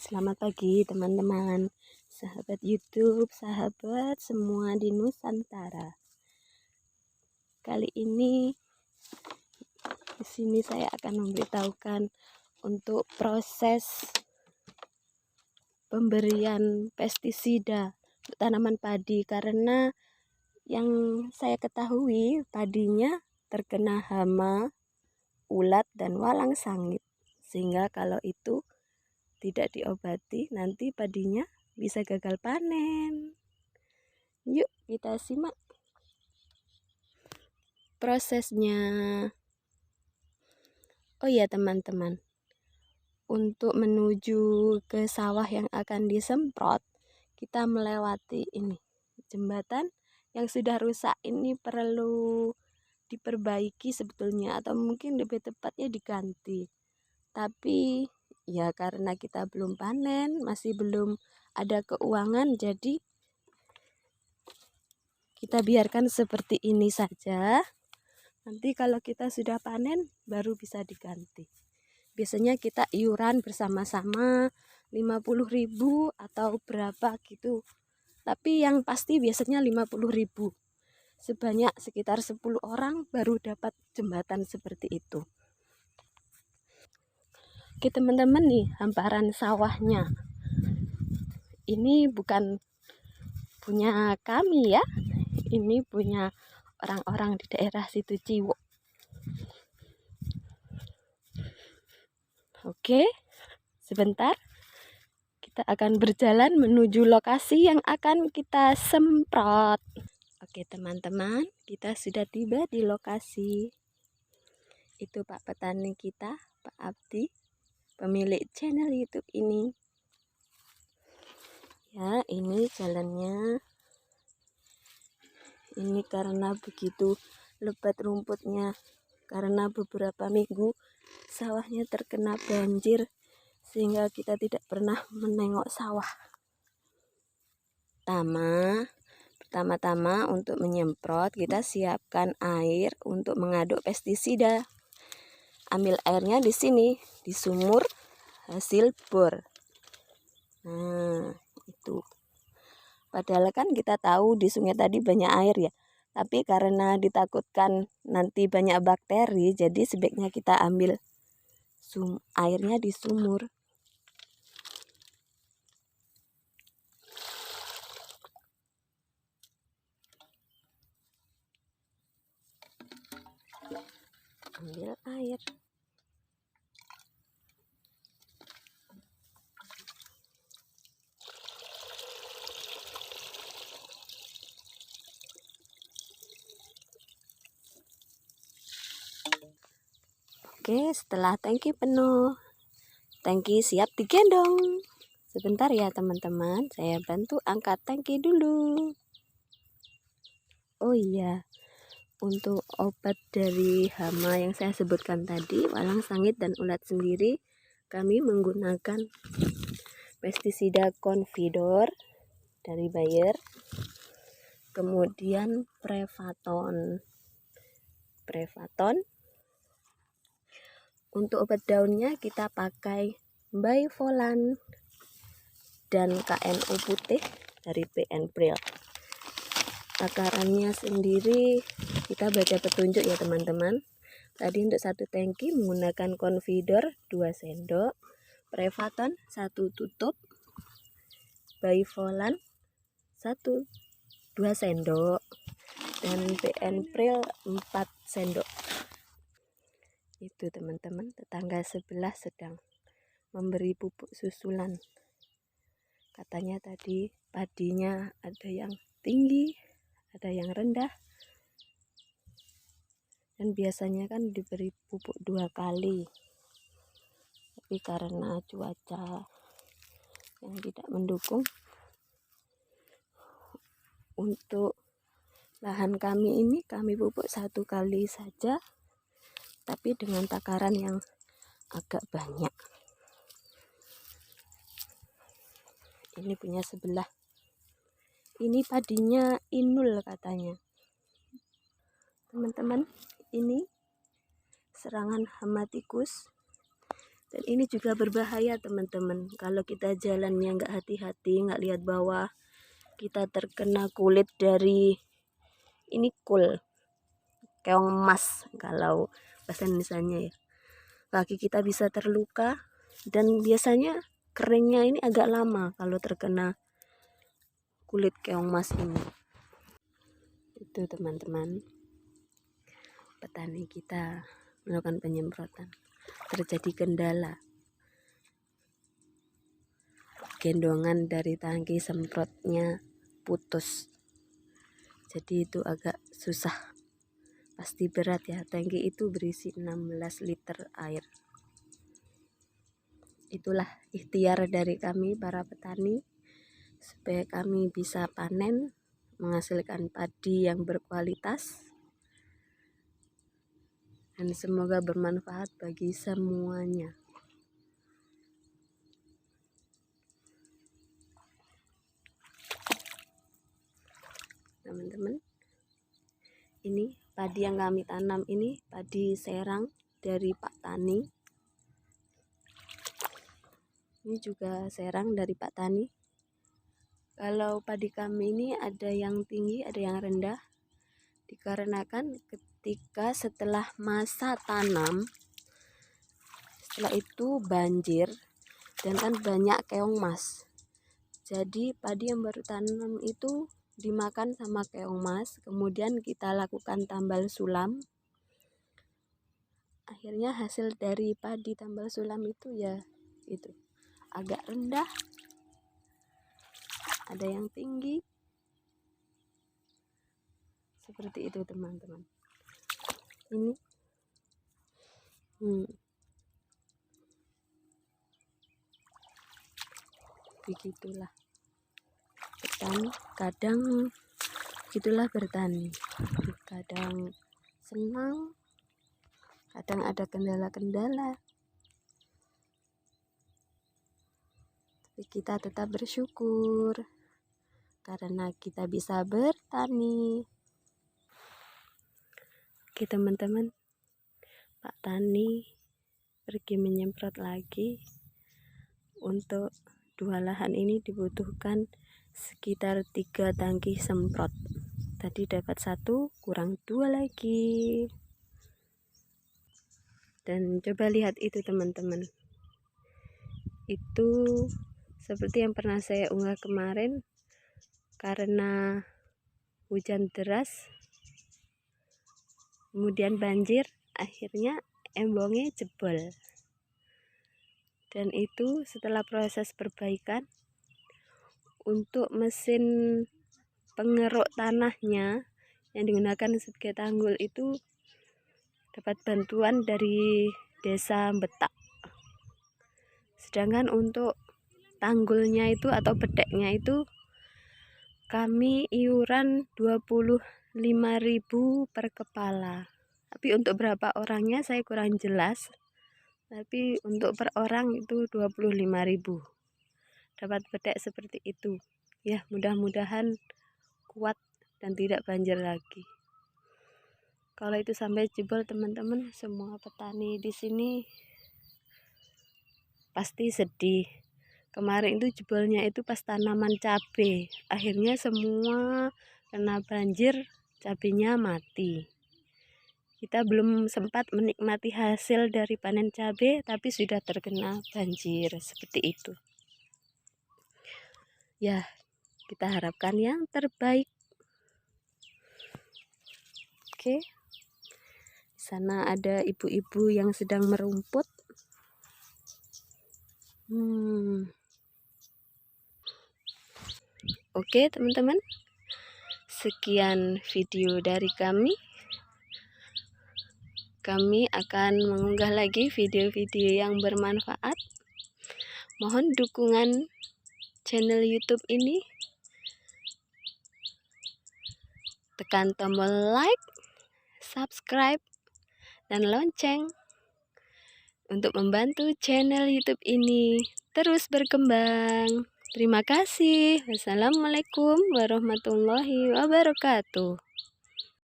Selamat pagi teman-teman, sahabat YouTube, sahabat semua di Nusantara. Kali ini di sini saya akan memberitahukan untuk proses pemberian pestisida untuk tanaman padi, karena yang saya ketahui padinya terkena hama, ulat dan walang sangit, sehingga kalau itu tidak diobati nanti padinya bisa gagal panen. Yuk kita simak prosesnya. Oh ya teman-teman, untuk menuju ke sawah yang akan disemprot, kita melewati ini jembatan yang sudah rusak. Ini perlu diperbaiki sebetulnya, atau mungkin lebih tepatnya diganti. Tapi ya karena kita belum panen, masih belum ada keuangan, jadi kita biarkan seperti ini saja. Nanti kalau kita sudah panen baru bisa diganti. Biasanya kita iuran bersama-sama 50.000 atau berapa gitu. Tapi yang pasti biasanya 50.000. Sebanyak sekitar 10 orang baru dapat jembatan seperti itu. Oke teman-teman, nih hamparan sawahnya. Ini bukan punya kami ya. Ini punya orang-orang di daerah situ Ciwok. Oke, sebentar kita akan berjalan menuju lokasi yang akan kita semprot. Oke teman-teman, kita sudah tiba di lokasi. Itu Pak petani kita, Pak Abdi, pemilik channel YouTube ini. Ya, ini jalannya. Ini karena begitu lebat rumputnya, karena beberapa minggu sawahnya terkena banjir, sehingga kita tidak pernah menengok sawah. Pertama-tama untuk menyemprot, kita siapkan air untuk mengaduk pestisida. Ambil airnya di sini, di sumur hasil bor. Nah, itu. Padahal kan kita tahu di sungai tadi banyak air ya. Tapi karena ditakutkan nanti banyak bakteri, jadi sebaiknya kita ambil airnya di sumur. Ambil air. Oke, setelah tangki penuh, tangki siap digendong. Sebentar ya teman-teman, saya bantu angkat tangki dulu. Oh iya, untuk obat dari hama yang saya sebutkan tadi, walang sangit dan ulat sendiri, kami menggunakan pestisida Confidor dari Bayer, kemudian Prevaton. Untuk obat daunnya kita pakai Bivolan dan KNO putih dari PN Pril. Takarannya sendiri kita baca petunjuk ya teman-teman. Tadi untuk satu tangki menggunakan Confidor 2 sendok, Prevaton 1 tutup, Bivolan 2 sendok, dan PN Pril 4 sendok. Itu teman-teman, tetangga sebelah sedang memberi pupuk susulan. Katanya tadi padinya ada yang tinggi, ada yang rendah, dan biasanya kan diberi pupuk 2 kali. Tapi karena cuaca yang tidak mendukung, untuk lahan kami ini kami pupuk 1 kali saja, tapi dengan takaran yang agak banyak. Ini punya sebelah, ini padinya inul katanya. Teman-teman, ini serangan hama tikus Dan ini juga berbahaya teman-teman. Kalau kita jalannya nggak hati-hati, nggak lihat bawah, kita terkena kulit dari ini keong emas kalau bahasa Indonesianya ya. Kaki kita bisa terluka dan biasanya keringnya ini agak lama kalau terkena kulit keong emas ini. Itu teman-teman, petani kita melakukan penyemprotan, terjadi kendala. Gendongan dari tangki semprotnya putus, jadi itu agak susah, pasti berat ya. Tangki itu berisi 16 liter air. Itulah ikhtiar dari kami para petani supaya kami bisa panen, menghasilkan padi yang berkualitas, dan semoga bermanfaat bagi semuanya. Teman-teman, ini padi yang kami tanam ini padi serang dari Pak Tani. Ini juga serang dari Pak Tani. Kalau padi kami ini ada yang tinggi, ada yang rendah, dikarenakan ketika setelah masa tanam, setelah itu banjir dan kan banyak keong emas. Jadi padi yang baru tanam itu dimakan sama keong emas. Kemudian kita lakukan tambal sulam. Akhirnya hasil dari padi tambal sulam itu ya itu agak rendah, ada yang tinggi, seperti itu teman-teman. Ini begitulah bertani, kadang begitulah bertani, kadang senang, kadang ada kendala-kendala, tapi kita tetap bersyukur karena kita bisa bertani. Oke teman-teman, Pak Tani pergi menyemprot lagi. Untuk 2 lahan ini dibutuhkan sekitar 3 tangki semprot. Tadi dapat 1, kurang 2 lagi. Dan coba lihat itu teman-teman, itu seperti yang pernah saya unggah kemarin, karena hujan deras kemudian banjir, akhirnya embongnya jebol. Dan itu setelah proses perbaikan, untuk mesin pengeruk tanahnya yang digunakan sebagai tanggul itu dapat bantuan dari desa Betak. Sedangkan untuk tanggulnya itu atau bedeknya itu kami iuran 25.000 per kepala. Tapi untuk berapa orangnya saya kurang jelas. Tapi untuk per orang itu 25.000. Dapat bedek seperti itu. Ya, mudah-mudahan kuat dan tidak banjir lagi. Kalau itu sampai jebol teman-teman, semua petani di sini pasti sedih. Kemarin itu jebolnya itu pas tanaman cabai, akhirnya semua kena banjir, cabainya mati. Kita belum sempat menikmati hasil dari panen cabai, tapi sudah terkena banjir seperti itu. Ya, kita harapkan yang terbaik. Oke. Di sana ada ibu-ibu yang sedang merumput. Oke teman-teman, sekian video dari kami. Kami akan mengunggah lagi video-video yang bermanfaat. Mohon dukungan channel YouTube ini. Tekan tombol like, subscribe, dan lonceng untuk membantu channel YouTube ini terus berkembang. Terima kasih. Wassalamualaikum warahmatullahi wabarakatuh.